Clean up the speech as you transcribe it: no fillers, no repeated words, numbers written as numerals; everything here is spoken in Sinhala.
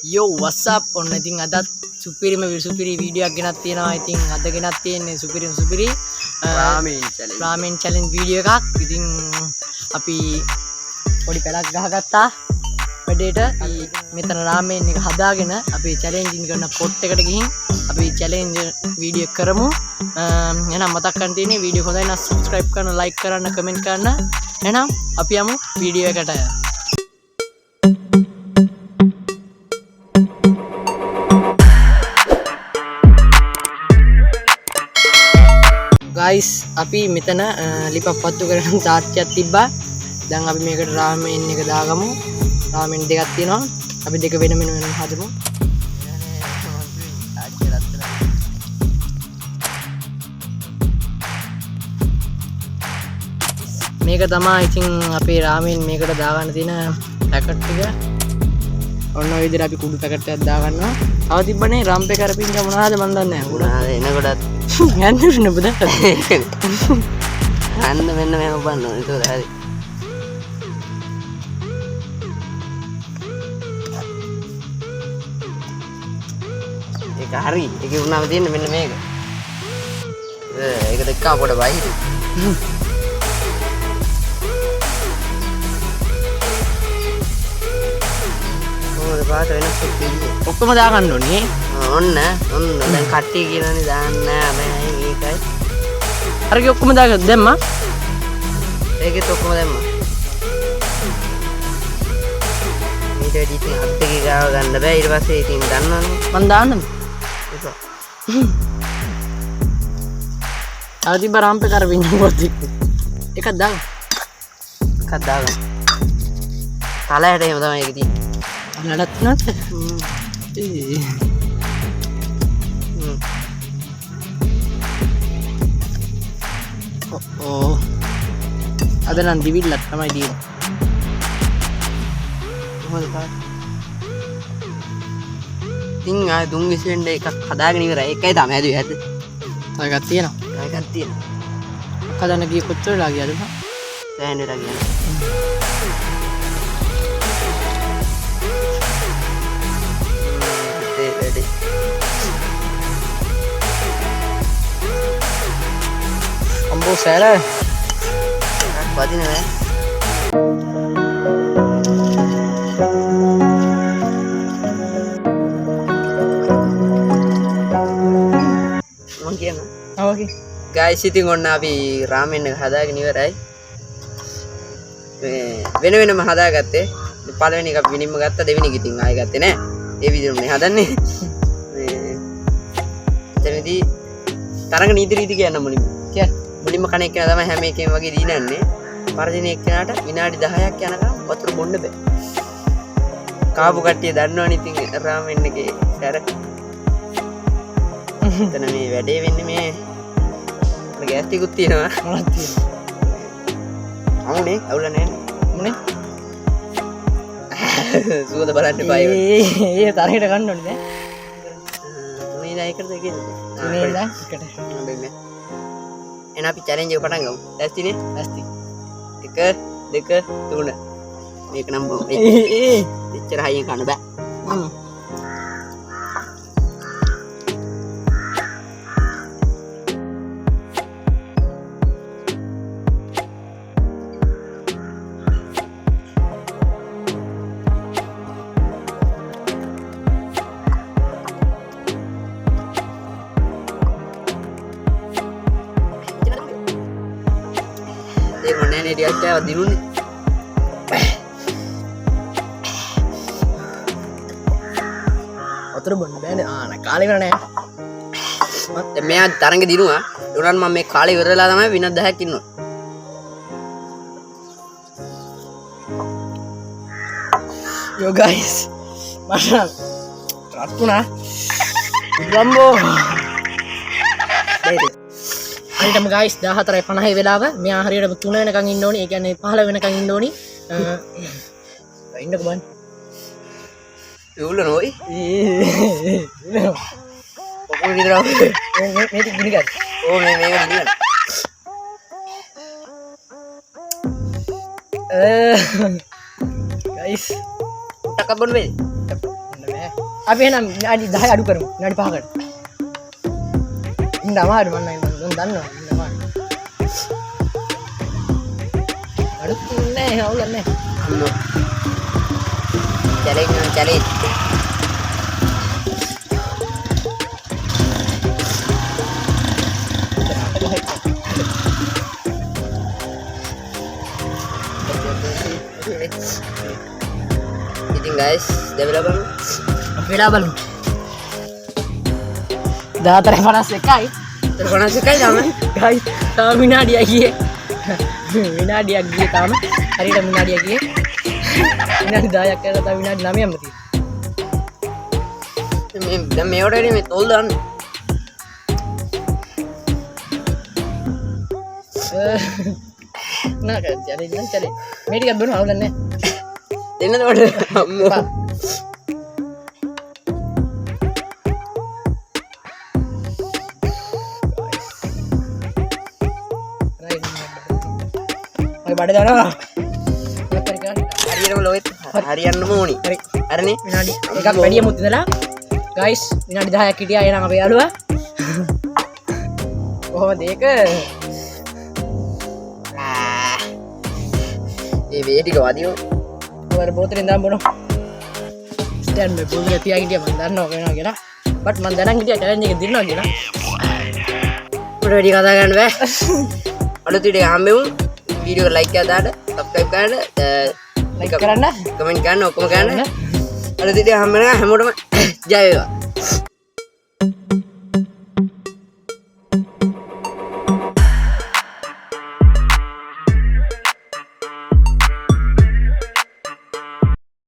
Yo, what's up? ඔන්න ඉතින් අදත් සුපිරිම වීඩියෝ එකක් ගෙනත් තියෙනවා. ඉතින් අද ගෙනත් තියෙන්නේ සුපිරි රාමෙන් චැලෙන්ජ් වීඩියෝ එකක්. ඉතින් අපි පොඩි පැලක් ගහගත්තා වැඩේට. මෙතන රාමෙන් එක හදාගෙන අපි චැලෙන්ජින් කරන පොට් එකට ගිහින් අපි චැලෙන්ජ් වීඩියෝ එක කරමු. එහෙනම් මතක් කරන් තියෙන්නේ වීඩියෝ හොඳයි නම් subscribe කරන්න, like කරන්න, comment කරන්න. එහෙනම් අපි යමු වීඩියෝ එකට. guys අපි මෙතන ලිපක් පත්තු කරන තාච්චියක් තිබ්බා. දැන් අපි මේකට රාමෙන් එක දාගමු. රාමෙන් දෙකක් තියෙනවා. අපි දෙක වෙන හදමු. මේක තමයි ඉතින් අපේ රාමෙන් මේකට දාගන්න තියෙන පැකට් ටික. ඔන්න ඔය විදිහට අපි කුඩු පැකට් එකක් දාගන්නවා. තව තිබ්බනේ රම්පේ කරපින්න මොනවාද මන් දන්නේ නැහැ. උනාද එනකොටත් යන්න නබද අන්න මෙන්න මෙහෙම බලන්න ඕනේ. ඒක හරි. ඒක හරි. ඒක උනාම තියෙන්නේ මෙන්න මේක. ඒක දෙක්කා පොඩ වයිද. මොකද පාට වෙනස් ඔක්කොම දාගන්න ඕනේ. ඔන්න දැන් කට්ටිය කියනනේ දාන්න නෑ මේකයි. අරගේ ඔක්කොම දාගත්ත දැම්මා. ඒකෙත් ඔක්කොම දැම්මා. මේක ඉතින් අත් එක ගාව ගන්න බෑ. ඊට පස්සේ ඉතින් දන්නවනේ. මං දාන්නද? ඒක. ආදි බරම්පේ කරවින්න මොකද? එකක් දාගන්න. එකක් දාගන්න. කලයට එහෙම තමයි ඒක තියෙන්නේ. අලඩත් නැත්. Oh, ada nan dibilat sama dia. Tinggal tunggu sendiri kadang ni berai kayak tak ada ya. Tak ganti na. Tak ganti. Kadang lagi kotor lagi ada tak? Saya ni lagi. Ready. Ambo sera. Pati na eh. Mungkin. Okay. Guys, ඉතින් ඔන්න අපි රාමෙන් එක හදාගෙන ඉවරයි. වෙන වෙනම හදාගත්තේ. පළවෙනි එක විනිම්ම ගත්තා, දෙවෙනි එක ඉතින් ආයෙ ගත්තේ නෑ. ඒ විදිහට මේ හදන්නේ. එතනදී තරඟ නීති රීති කියන්න මුලින්ම. මුලින්ම කණ එක්කන තමයි හැම එකෙම වගේ දීනන්නේ. පරදින එක්කනට විනාඩි 10ක් යනකම් වතුර බොන්න බෑ. කාපු කට්ටිය දන්නවනේ ඉතින් රාමෙන් එකේ සැර. එතන මේ වැඩේ වෙන්නේ මේ ගෑස් ටිකුත් තියෙනවා. මොනවද තියෙන්නේ? අමුනේ අවුල නැහැ. අමුනේ. සුවද බලන්න එපා ඒක. ඒ තරහෙට ගන්න ඕනේ දැන්. මේ නෑ එකද කියන්නේ. මේ නෑ එකට. හම්බෙන්නේ. එන අපි චැලෙන්ජ් එක පටන් ගමු. ලෑස්තිනේ? ලෑස්ති. 1 2 3. මේක නම් එච්චර හයියෙන් කන්න බෑ. ඒ මොන්නේ නේ ටිකක් ආව දිනුනේ. වතුර බොන්න බෑනේ. කාලේ ඉවර නෑ. මත් මෙයා තරංගෙ දිනුවා. ඒ උනත් මම මේ කාලේ ඉවරලා තමයි විනාඩි 10ක් ඉන්නවා. Yo guys. මට රත්ුණා. ලම්බෝ. අනිතම guys 14:50 වෙලාව. මෙයා හරියට 3 වෙනකන් ඉන්න ඕනේ. ඒ කියන්නේ 15 වෙනකන් ඉන්න ඕනේ. ඉන්නකෝ බං. උල්ල නෝයි. උල්ල. ඔක්කොම විතරව. මේ ටික ගිනි ගන්න. ඕ මේක ගිනි ගන්න. guys. Takabon be. අපි එහෙනම් විනාඩි 10 අඩු කරමු. විනාඩි 5කට. ඉන්න අමාරු මම දන්නවා. ඉන්න අමාරු. අඩුත් නෑ හවුලක් නෑ. අම්මෝ. challenge. ඉතින් guys දෙවිලා බලමු. අපි වෙලා බලමු. 14:51යි. 51යි තමයි. guys තාම විනාඩියක් ගියේ. විනාඩියක් ගියේ තාම. හරියට විනාඩියක් ගියේ. විනාඩි 10ක් කරලා තව විනාඩි 9ක්ම තියෙනවා. මේ දැන් මේවට වැඩි මේ තොල් දාන්න. නෑ challenge නම් challenge. මේ ටිකක් බොනවා හවුලක් නෑ. දෙන්නද වට අම්මෝ. ඔය බඩ දානවා. හරියටම ලොවෙත් හරියන්නම ඕනි. හරි. හරිනේ. විනාඩි එකක් වැඩිය මුත් ඉඳලා guys විනාඩි 10ක් හිටියා එහෙනම් අපේ යාළුවා. කොහොමද ඒක? මේ වේ ටික වදියෝ. ඔයාල බෝතලෙන් දාන්න බොනවා. ස්ටෑන්ඩ් මේ බෝතලේ තියාගෙන හිටියා මම දන්නවා වෙනවා කියලා. බට් මම දැනන් හිටියා challenge එක දිනනවා කියලා. මට වැඩි කතා කරන්න බෑ. අලුත් වීඩියෝ එක හම්බෙමු. වීඩියෝ එක like කරලා දාන්න, subscribe කරන්න, like කරන්න, comment කරන්න, ඔක්කොම කරන්න. අලුත් වීඩියෝ හම්බ වෙනවා හැමෝටම ජය වේවා.